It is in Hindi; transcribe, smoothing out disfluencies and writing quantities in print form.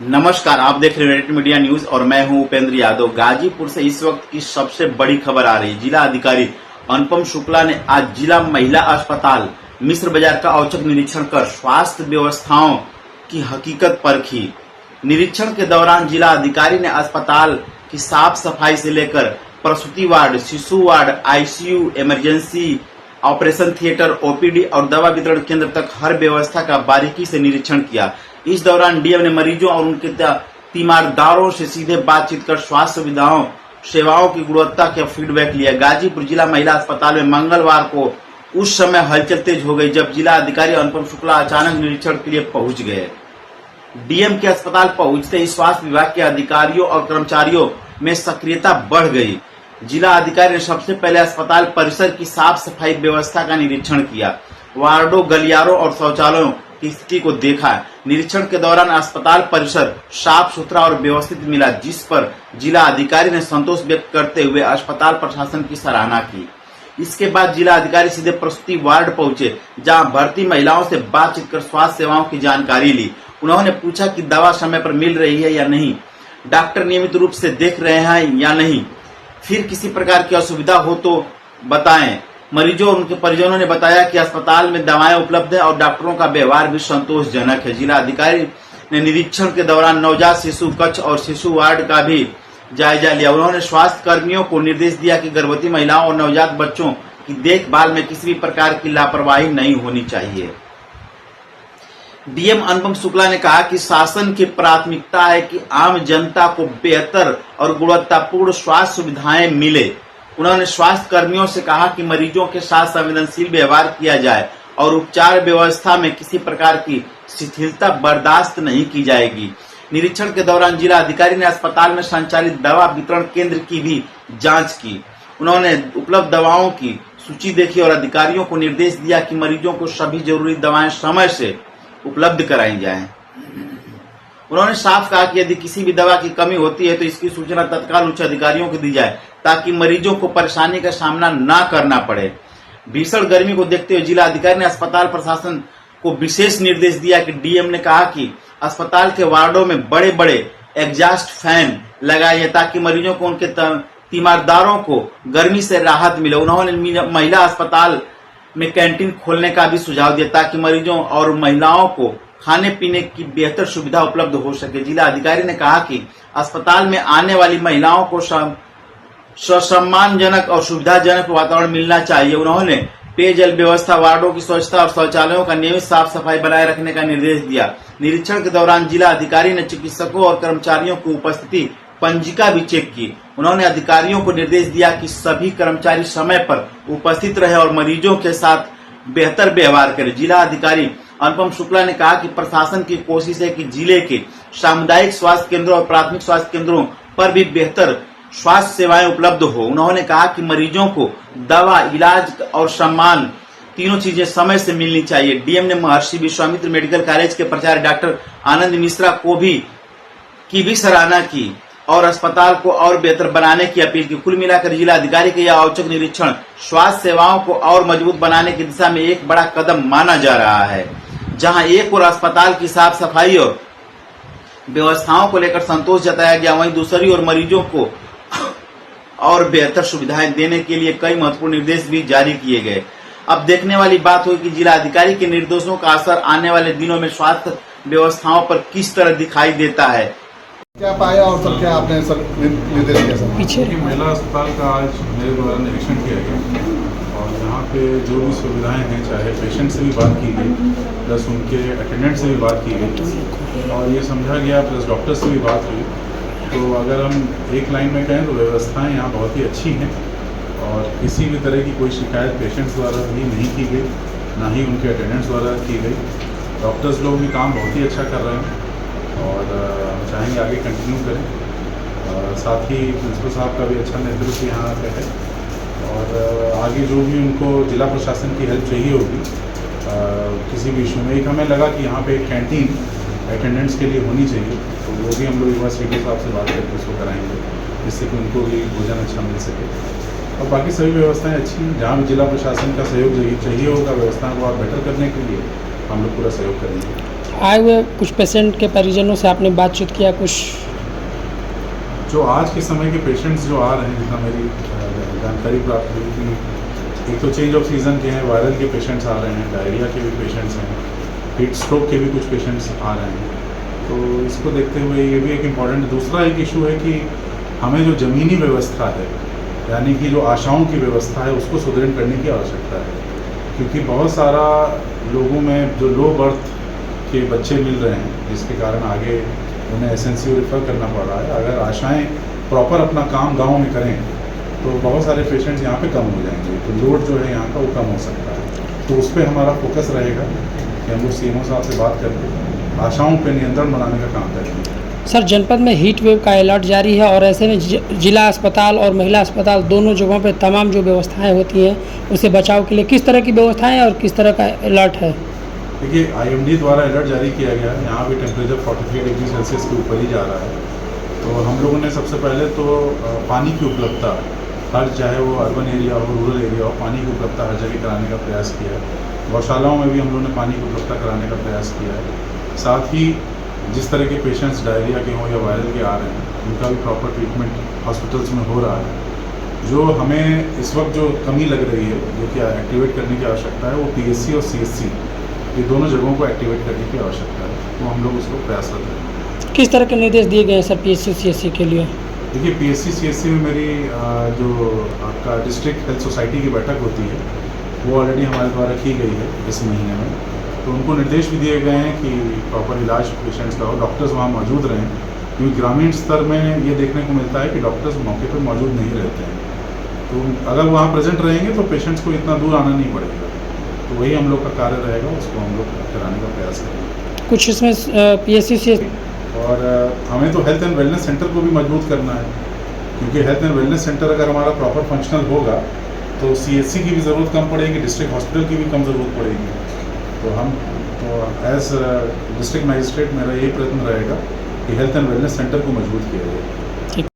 नमस्कार, आप देख रहे हैं रेड मीडिया न्यूज और मैं हूं उपेंद्र यादव। गाजीपुर से इस वक्त की सबसे बड़ी खबर आ रही है। जिला अधिकारी अनुपम शुक्ला ने आज जिला महिला अस्पताल मिश्र बाजार का औचक निरीक्षण कर स्वास्थ्य व्यवस्थाओं की हकीकत परखी। निरीक्षण के दौरान जिला अधिकारी ने अस्पताल की साफ सफाई से लेकर प्रसूति वार्ड, शिशु ward, ICU, emergency, operation theatre, OPD और दवा वितरण केंद्र तक हर व्यवस्था का बारीकी से निरीक्षण किया। इस दौरान डीएम ने मरीजों और उनके तीमारदारों से सीधे बातचीत कर स्वास्थ्य सुविधाओं सेवाओं की गुणवत्ता का फीडबैक लिया। गाजीपुर जिला महिला अस्पताल में मंगलवार को उस समय हलचल तेज हो गई जब जिला अधिकारी अनुपम शुक्ला अचानक निरीक्षण के लिए पहुंच गए। डीएम के अस्पताल पहुंचते ही स्वास्थ्य विभाग के अधिकारियों और कर्मचारियों में सक्रियता बढ़ गई। जिला अधिकारी ने सबसे पहले अस्पताल परिसर की साफ सफाई व्यवस्था का निरीक्षण किया, वार्डों, गलियारों और शौचालयों की स्थिति को देखा। निरीक्षण के दौरान अस्पताल परिसर साफ सुथरा और व्यवस्थित मिला, जिस पर जिला अधिकारी ने संतोष व्यक्त करते हुए अस्पताल प्रशासन की सराहना की। इसके बाद जिला अधिकारी सीधे प्रसूति वार्ड पहुंचे, जहां भर्ती महिलाओं से बातचीत कर स्वास्थ्य सेवाओं की जानकारी ली। उन्होंने पूछा कि दवा समय पर मिल रही है या नहीं, डॉक्टर नियमित रूप से देख रहे हैं या नहीं, फिर किसी प्रकार की असुविधा हो तो बताएं। मरीजों और उनके परिजनों ने बताया कि अस्पताल में दवाएं उपलब्ध है और डॉक्टरों का व्यवहार भी संतोषजनक है। जिला अधिकारी ने निरीक्षण के दौरान नवजात शिशु कक्ष और शिशु वार्ड का भी जायजा लिया। उन्होंने स्वास्थ्य कर्मियों को निर्देश दिया कि गर्भवती महिलाओं और नवजात बच्चों की देखभाल में किसी भी प्रकार की लापरवाही नहीं होनी चाहिए। डीएम अनुपम शुक्ला ने कहा कि शासन की प्राथमिकता है कि आम जनता को बेहतर और गुणवत्तापूर्ण स्वास्थ्य सुविधाएं मिले। उन्होंने स्वास्थ्य कर्मियों से कहा कि मरीजों के साथ संवेदनशील व्यवहार किया जाए और उपचार व्यवस्था में किसी प्रकार की शिथिलता बर्दाश्त नहीं की जाएगी। निरीक्षण के दौरान जिला अधिकारी ने अस्पताल में संचालित दवा वितरण केंद्र की भी जांच की। उन्होंने उपलब्ध दवाओं की सूची देखी और अधिकारियों को निर्देश दिया कि मरीजों को सभी जरूरी दवाएं समय से उपलब्ध कराई जाएं। उन्होंने साफ कहा कि यदि किसी भी दवा की कमी होती है तो इसकी सूचना तत्काल उच्च अधिकारियों को दी जाए, ताकि मरीजों को परेशानी का सामना न करना पड़े। भीषण गर्मी को देखते हुए जिला अधिकारी ने अस्पताल प्रशासन को विशेष निर्देश दिया कि डीएम ने कहा कि अस्पताल के वार्डों में बड़े बड़े एग्जॉस्ट फैन लगाए जाए, ताकि मरीजों को उनके तीमारदारों को गर्मी से राहत मिले। उन्होंने महिला अस्पताल में कैंटीन खोलने का भी सुझाव दिया, ताकि मरीजों और महिलाओं को खाने पीने की बेहतर सुविधा उपलब्ध हो सके। जिला अधिकारी ने कहा कि अस्पताल में आने वाली महिलाओं को सम्मानजनक और सुविधाजनक वातावरण मिलना चाहिए। उन्होंने पेयजल व्यवस्था, वार्डों की स्वच्छता और शौचालयों का नियमित साफ सफाई बनाए रखने का निर्देश दिया। निरीक्षण के दौरान जिला अधिकारी ने चिकित्सकों और कर्मचारियों की उपस्थिति पंजिका भी चेक की। उन्होंने अधिकारियों को निर्देश दिया कि सभी कर्मचारी समय पर उपस्थित रहे और मरीजों के साथ बेहतर व्यवहार करें। जिला अधिकारी अनुपम शुक्ला ने कहा कि प्रशासन की कोशिश है कि जिले के सामुदायिक स्वास्थ्य केंद्रों और प्राथमिक स्वास्थ्य केंद्रों पर भी बेहतर स्वास्थ्य सेवाएं उपलब्ध हो। उन्होंने कहा कि मरीजों को दवा, इलाज और सम्मान तीनों चीजें समय से मिलनी चाहिए। डीएम ने महर्षि विश्वामित्र मेडिकल कॉलेज के प्राचार्य डॉक्टर आनंद मिश्रा की भी सराहना की और अस्पताल को और बेहतर बनाने की अपील की। कुल मिलाकर जिला अधिकारी का यह औचक निरीक्षण स्वास्थ्य सेवाओं को और मजबूत बनाने की दिशा में एक बड़ा कदम माना जा रहा है। जहां एक और अस्पताल की साफ सफाई और व्यवस्थाओं को लेकर संतोष जताया गया, वहीं दूसरी ओर मरीजों को और बेहतर सुविधाएं देने के लिए कई महत्वपूर्ण निर्देश भी जारी किए गए। अब देखने वाली बात होगी कि जिला अधिकारी के निर्देशों का असर आने वाले दिनों में स्वास्थ्य व्यवस्थाओं पर किस तरह दिखाई देता है। क्या पाया और सर क्या आपने सर निर्देश दिया सर? पीछे महिला अस्पताल का आज मेरे द्वारा निरीक्षण किया गया और यहाँ पे जो भी सुविधाएं हैं, चाहे पेशेंट से भी बात की गई, प्लस उनके अटेंडेंट से भी बात की गई और ये समझा गया, प्लस डॉक्टर से भी बात हुई। तो अगर हम एक लाइन में कहें तो व्यवस्थाएं यहाँ बहुत ही अच्छी हैं और किसी भी तरह की कोई शिकायत पेशेंट्स द्वारा भी नहीं की गई, ना ही उनके अटेंडेंट्स द्वारा की गई। डॉक्टर्स लोग भी काम बहुत ही अच्छा कर रहे हैं और चाहेंगे आगे कंटिन्यू करें। साथ ही प्रिंसिपल साहब का भी अच्छा नेतृत्व यहाँ पे है और आगे जो भी उनको जिला प्रशासन की हेल्प चाहिए होगी किसी भी इशू में, एक हमें लगा कि यहाँ पे एक कैंटीन अटेंडेंट्स के लिए होनी चाहिए, तो वो भी हम लोग यूनिवर्सिटी साहब से बात करके उसको कराएंगे, जिससे कि उनको भी भोजन अच्छा मिल सके। और बाकी सभी व्यवस्थाएं अच्छी हैं। जहाँ भी जिला प्रशासन का सहयोग चाहिए होगा व्यवस्थाओं को और बेटर करने के लिए हम लोग पूरा सहयोग करेंगे। आए हुए कुछ पेशेंट के परिजनों से आपने बातचीत किया कुछ? जो आज के समय के पेशेंट्स जो आ रहे हैं, जितना मेरी जानकारी प्राप्त हुई कि एक तो चेंज ऑफ सीज़न के हैं, वायरल के पेशेंट्स आ रहे हैं, डायरिया के भी पेशेंट्स हैं, हीट स्ट्रोक के भी कुछ पेशेंट्स आ रहे हैं। तो इसको देखते हुए ये भी एक इम्पॉर्टेंट दूसरा एक इशू है कि हमें जो ज़मीनी व्यवस्था है, यानी कि जो आशाओं की व्यवस्था है, उसको सुदृढ़ करने की आवश्यकता है। क्योंकि बहुत सारा लोगों में जो लो बर्थ के बच्चे मिल रहे हैं, जिसके कारण आगे उन्हें एसएनसीयू रेफर करना पड़ रहा है। अगर आशाएं प्रॉपर अपना काम गांव में करें तो बहुत सारे पेशेंट्स यहाँ पे कम हो जाएंगे, तो लोड जो है यहाँ का वो कम हो सकता है। तो उस पर हमारा फोकस रहेगा कि हम लोग सीएमओ साहब से बात करके आशाओं पे नियंत्रण बनाने का काम करेंगे। सर, जनपद में हीट वेव का अलर्ट जारी है और ऐसे में जिला अस्पताल और महिला अस्पताल दोनों जगहों पे तमाम जो व्यवस्थाएं होती हैं उससे बचाव के लिए किस तरह की व्यवस्थाएं और किस तरह का अलर्ट है? देखिए, आईएमडी द्वारा अलर्ट जारी किया गया है। यहाँ भी टेम्परेचर 43 डिग्री सेल्सियस के ऊपर ही जा रहा है। तो हम लोगों ने सबसे पहले तो पानी की उपलब्धता हर, चाहे वो अर्बन एरिया हो, रूरल एरिया हो, पानी की उपलब्धता हर जगह कराने का प्रयास किया है। गौशालाओं में भी हम लोगों ने पानी की उपलब्धता कराने का प्रयास किया है। साथ ही जिस तरह के पेशेंट्स डायरिया के हों या वायरल के आ रहे हैं, उनका भी प्रॉपर ट्रीटमेंट हॉस्पिटल्स में हो रहा है। जो हमें इस वक्त जो कमी लग रही है, जो कि एक्टिवेट करने की आवश्यकता है, वो पीएससी और सीएससी, ये दोनों जगहों को एक्टिवेट करने की आवश्यकता है। तो हम लोग उसको प्रयासरत हैं। किस तरह के निर्देश दिए गए हैं सर पीएससी सीएससी के लिए? देखिए, पीएससी सीएससी में मेरी जो आपका डिस्ट्रिक्ट हेल्थ सोसाइटी की बैठक होती है, वो ऑलरेडी हमारे द्वारा की गई है इस महीने में। तो उनको निर्देश भी दिए गए हैं कि प्रॉपर इलाज पेशेंट्स का हो, डॉक्टर्स वहाँ मौजूद रहें। क्योंकि ग्रामीण स्तर में ये देखने को मिलता है कि डॉक्टर्स मौके पर मौजूद नहीं रहते हैं। तो अगर वहाँ प्रेजेंट रहेंगे तो पेशेंट्स को इतना दूर आना नहीं पड़ेगा। तो वही हम लोग का कार्य रहेगा, उसको हम लोग कराने का प्रयास करेंगे। कुछ इसमें पीएससी सीएससी और हमें तो हेल्थ एंड वेलनेस सेंटर को भी मजबूत करना है। क्योंकि हेल्थ एंड वेलनेस सेंटर अगर हमारा प्रॉपर फंक्शनल होगा तो सीएचसी की भी ज़रूरत कम पड़ेगी, डिस्ट्रिक्ट हॉस्पिटल की भी कम ज़रूरत पड़ेगी। तो हम एज डिस्ट्रिक्ट मजिस्ट्रेट मेरा यही प्रयत्न रहेगा कि हेल्थ एंड वेलनेस सेंटर को मजबूत किया जाए।